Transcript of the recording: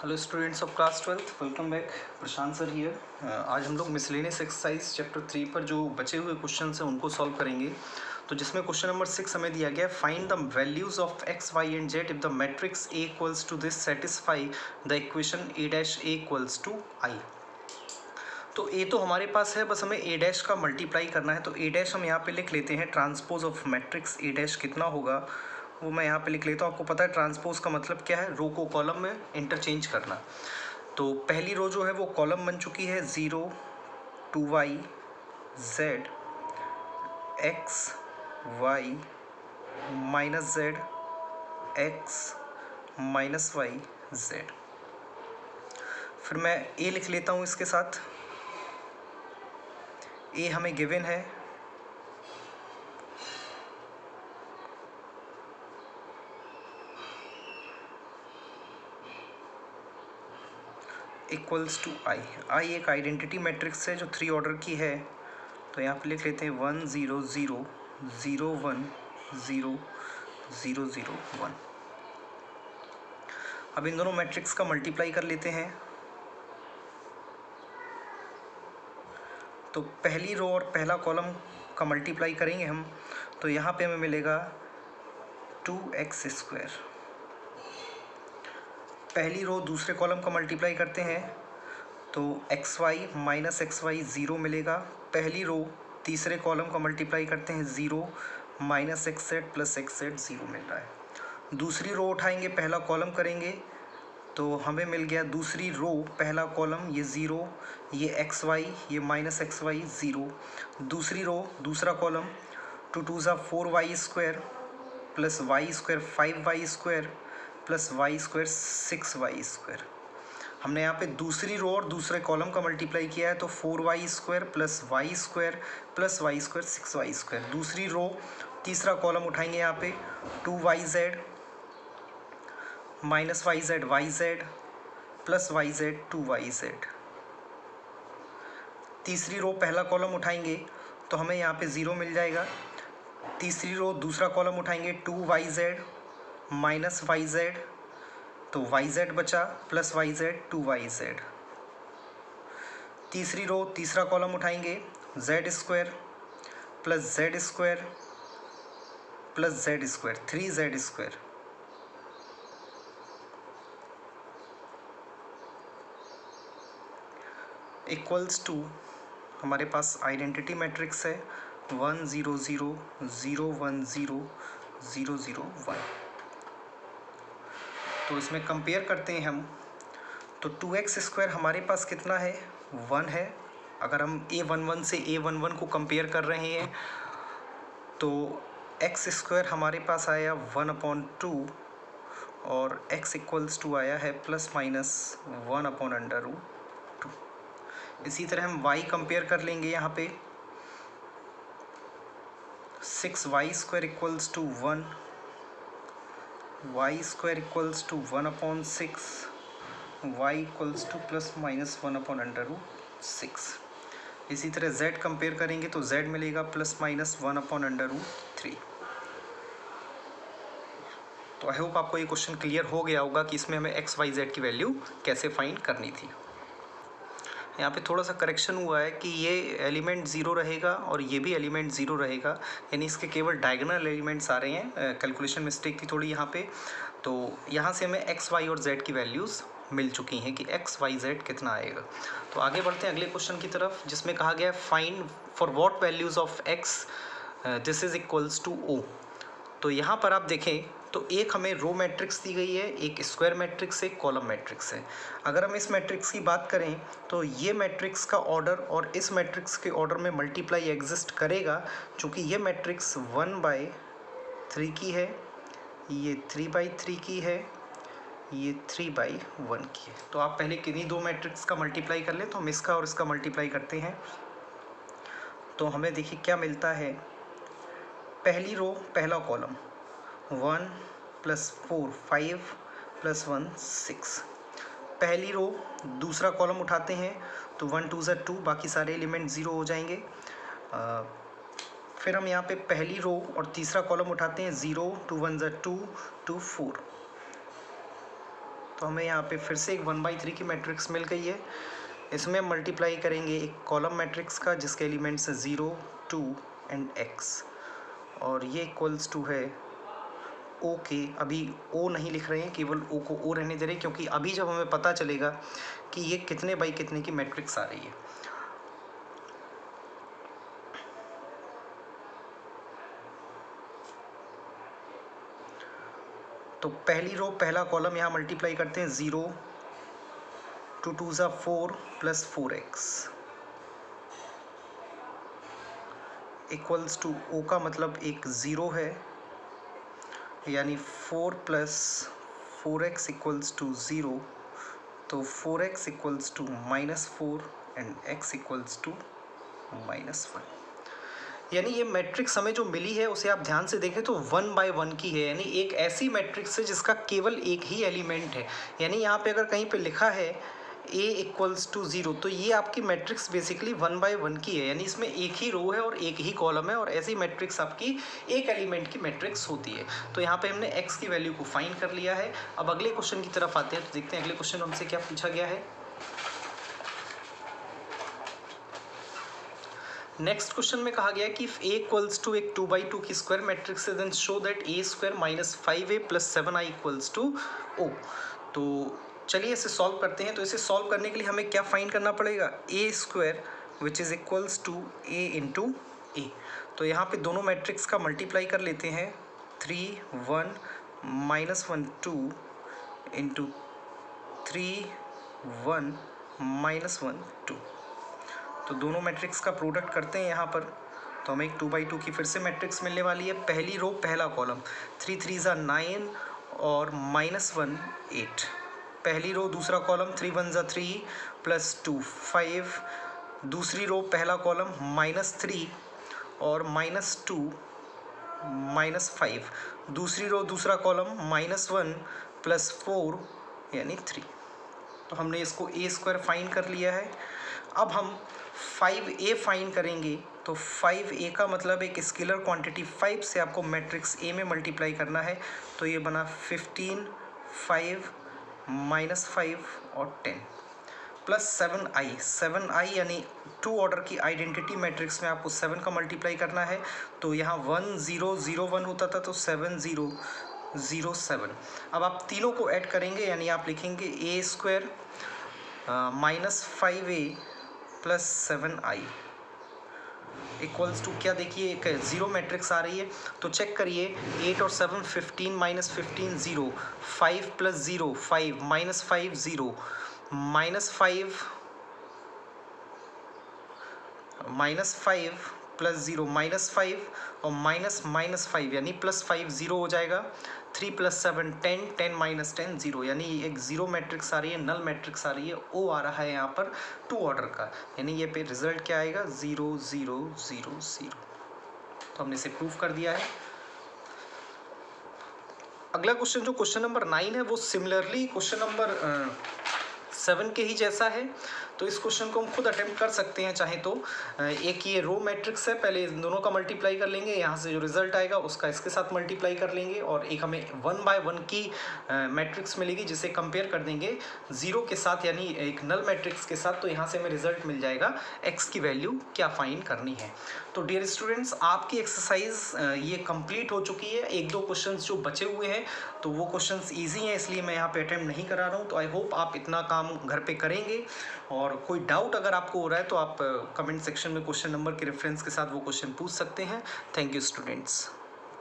Hello students of class 12th, welcome back. Prashant sir here. आज हम लोग miscellaneous exercise chapter 3 पर जो बचे हुए क्वेश्चन हैं उनको सॉल्व करेंगे। तो जिसमें क्वेश्चन नंबर 6 हमें दिया गया, find the values of X Y and Z if the matrix A equals to this satisfy the equation A dash A equals to I. तो ए तो हमारे पास है, बस हमें ए डैश का मल्टीप्लाई करना है। तो ए डैश हम यहाँ पे लिख लेते हैं, transpose of matrix A dash कितना होगा वो मैं यहाँ पे लिख लेता हूँ। आपको पता है ट्रांसपोज का मतलब क्या है, रो को कॉलम में इंटरचेंज करना। तो पहली रो जो है वो कॉलम बन चुकी है 0 2y z x y minus z x minus y z। फिर मैं a लिख लेता हूँ इसके साथ। a हमें गिवन है, इक्वल्स टू आई। आई एक आइडेंटिटी मैट्रिक्स है जो 3 ऑर्डर की है। तो यहाँ पे लिख लेते हैं 1 0 0 0 1 0 0 0 1। अब इन दोनों मैट्रिक्स का मल्टीप्लाई कर लेते हैं। तो पहली रो और पहला कॉलम का मल्टीप्लाई करेंगे हम, तो यहाँ पे हमें मिलेगा 2x²। पहली रो दूसरे कॉलम का मल्टीप्लाई करते हैं तो xy माइनस xy 0 मिलेगा। पहली रो तीसरे कॉलम का मल्टीप्लाई करते हैं 0 माइनस xz प्लस xz 0 मिल रहा है। दूसरी रो उठाएंगे, पहला कॉलम करेंगे तो हमें मिल गया दूसरी रो पहला कॉलम, ये 0 ये xy ये माइनस xy 0। दूसरी रो दूसरा column 2 2 4y² plus y² 5y² plus y² 6y²। हमने यहाँ पे दूसरी रो और दूसरे कॉलम का मल्टीप्लाई किया है तो 4y² plus y² plus y² 6y²। दूसरी रो तीसरा कॉलम उठाएंगे यहाँ पे 2yz minus yz yz plus yz 2yz। तीसरी रो पहला कॉलम उठाएंगे तो हमें यहाँ पे 0 मिल जाएगा। तीसरी रो दूसरा कॉलम उठाएंगे 2yz माइनस yz तो yz बचा प्लस yz 2yz। तीसरी रो तीसरा कॉलम उठाएंगे z² plus z² plus z² 3z² equals to, हमारे पास आइडेंटिटी मैट्रिक्स है 1 0 0 0 1 0 0 0 1। तो इसमें कंपेयर करते हैं हम, तो 2x² हमारे पास कितना है 1 है। अगर हम a11 से a11 को कंपेयर कर रहे हैं तो x² हमारे पास आया 1/2 और x इक्वल्स टू आया है प्लस माइनस 1/√2। इसी तरह हम y कंपेयर कर लेंगे, यहाँ पे 6y² equals to 1, y² equals to 1/6, y equals to plus minus 1/√6। इसी तरह z कंपेयर करेंगे तो z मिलेगा प्लस माइनस 1/√3। तो आई होप आपको ये क्वेश्चन क्लियर हो गया होगा कि इसमें हमें x y z की वैल्यू कैसे फाइंड करनी थी। यहाँ पे थोड़ा सा करेक्शन हुआ है कि ये एलिमेंट 0 रहेगा और ये भी एलिमेंट 0 रहेगा, यानी इसके केवल डायगोनल एलिमेंट्स आ रहे हैं। कैलकुलेशन मिस्टेक थी थोड़ी यहाँ पे। तो यहाँ से हमें x y और z की वैल्यूज़ मिल चुकी हैं कि x y z कितना आएगा। तो आगे बढ़ते हैं अगले क्वेश्चन की तरफ, जिसमें कहा गया है find for what values of x this is equals to O। तो यहाँ पर आप देखें तो एक हमें रो मैट्रिक्स दी गई है, एक स्क्वायर मैट्रिक्स है, एक कॉलम मैट्रिक्स है। अगर हम इस मैट्रिक्स की बात करें तो ये मैट्रिक्स का ऑर्डर और इस मैट्रिक्स के ऑर्डर में मल्टीप्लाई एग्जिस्ट करेगा, क्योंकि ये मैट्रिक्स 1/3 की है, ये 3/3 की है, ये 3/1 की है। तो आप पहले किन्हीं दो मैट्रिक्स का मल्टीप्लाई कर ले, तो हम इसका और इसका मल्टीप्लाई करते हैं। तो हमें देखिए क्या मिलता है। पहली रो पहला कॉलम 1 + 4 5 + 1 6। पहली रो दूसरा कॉलम उठाते हैं तो 1 2 ज़ा 2, बाकी सारे एलिमेंट 0 हो जाएंगे। फिर हम यहाँ पे पहली रो और तीसरा कॉलम उठाते हैं 0 2 1 ज़ा 2 2 4। तो हमें यहाँ पे फिर से एक 1/3 की मैट्रिक्स मिल गई है। इसमें मल्टीप्लाई करेंगे एक कॉलम मैट्रिक्स का जिसके एलिमेंट्स 0, 2 एंड x, और ये इक्वल्स टू है ओ के। अभी ओ नहीं लिख रहे हैं, केवल ओ को ओ रहने दे रहे हैं, क्योंकि अभी जब हमें पता चलेगा कि ये कितने बाई कितने की मैट्रिक्स आ रही है। तो पहली रो पहला कॉलम यहाँ मल्टीप्लाई करते हैं 0, 2 2 ज़ा 4 plus 4x equals two O का मतलब एक 0 है, यानी 4 प्लस 4x इक्वल्स टू 0, तो 4x equals to -4 and x equals to -1। यानी ये मैट्रिक्स हमें जो मिली है उसे आप ध्यान से देखें तो 1/1 की है, यानी एक ऐसी मैट्रिक्स है जिसका केवल एक ही एलिमेंट है। यानी यहाँ पे अगर कहीं पे लिखा है a इक्वल्स टू 0, तो ये आपकी मैट्रिक्स बेसिकली 1/1 की है, यानी इसमें एक ही रो है और एक ही कॉलम है, और ऐसी मैट्रिक्स आपकी एक एलिमेंट की मैट्रिक्स होती है। तो यहाँ पे हमने x की वैल्यू को फाइंड कर लिया है। अब अगले क्वेश्चन की तरफ आते हैं, तो देखते हैं अगले क्वेश्चन हमसे क्या पूछा गया है। नेक्स्ट क्वेश्चन में कहा गया है कि a इक्वल्स टू एक 2/2 की स्क्वायर मैट्रिक्स है, then show that a square minus 5a plus 7i equals to o। तो चलिए इसे सॉल्व करते हैं। तो इसे सॉल्व करने के लिए हमें क्या फाइंड करना पड़ेगा, a square which is equals to a into a। तो यहाँ पे दोनों मैट्रिक्स का मल्टीप्लाई कर लेते हैं, 3 1 -1 2 इंटू 3 1 -1 2। तो दोनों मैट्रिक्स का प्रोडक्ट करते हैं यहाँ पर, तो हमें एक 2/2 की फिर से मैट्रिक्स मिलने वाली है। पहली रो पहला कॉलम 3 3 ज़ा 9 और -1 8। पहली रो दूसरा कॉलम 3 1 ज़ा 3 प्लस 2 5। दूसरी रो पहला कॉलम -3 और -2 -5। दूसरी रो दूसरा कॉलम -1 प्लस 4 यानी 3। तो हमने इसको a स्क्वायर फाइंड कर लिया है। अब हम 5a फाइंड करेंगे, तो 5a का मतलब एक स्केलर क्वांटिटी 5 से आपको मैट्रिक्स a में मल्टीप्लाई करना है। तो ये बना 15 5 -5 और 10 प्लस 7i यानी 2 ऑर्डर की आइडेंटिटी मैट्रिक्स में आपको 7 का मल्टीप्लाई करना है। तो यहाँ 1 0 0 1 होता था, तो 7 0 0 7। अब आप तीनों को ऐड करेंगे, यानी आप लिखेंगे a square -5a plus 7i equals to क्या, देखिए एक 0 मैट्रिक्स आ रही है, तो चेक करिए 8 और 7 15 -15 0, 5 प्लस 0 5 -5 0 -5 प्लस 0 -5 और -5 यानी +5 0 हो जाएगा। 3 + 7 10 10 - 10 0, यानी एक 0 मैट्रिक्स आ रही है, नल मैट्रिक्स आ रही है, ओ आ रहा है यहाँ पर 2 ऑर्डर का, यानी ये पे रिजल्ट क्या आएगा 0 0 0 0। तो हमने इसे प्रूव कर दिया है। अगला क्वेश्चन जो क्वेश्चन नंबर 9 है वो सिमिलरली क्वेश्चन नंबर 7 के ही जैसा है। तो इस क्वेश्चन को हम खुद अटेम्प्ट कर सकते हैं चाहे तो। एक ये रो मैट्रिक्स है, पहले इन दोनों का मल्टीप्लाई कर लेंगे, यहाँ से जो रिजल्ट आएगा उसका इसके साथ मल्टीप्लाई कर लेंगे, और एक हमें 1/1 की मैट्रिक्स मिलेगी जिसे कंपेयर कर देंगे 0 के साथ, यानी एक नल मैट्रिक्स के साथ। तो यहाँ से हमें रिजल्ट मिल जाएगा x की वैल्यू क्या फाइंड करनी है। तो डियर स्टूडेंट्स, आपकी एक्सरसाइज ये कंप्लीट हो चुकी है। 1-2 क्वेश्चंस जो बचे हुए हैं तो वो क्वेश्चंस ईजी हैं, इसलिए मैं यहाँ पे अटेम्प्ट नहीं करा रहा हूँ। तो आई होप आप इतना काम घर पे करेंगे, और कोई डाउट अगर आपको हो रहा है तो आप कमेंट सेक्शन में क्वेश्चन नंबर के रेफरेंस के साथ वो क्वेश्चन पूछ सकते हैं। Thank you students.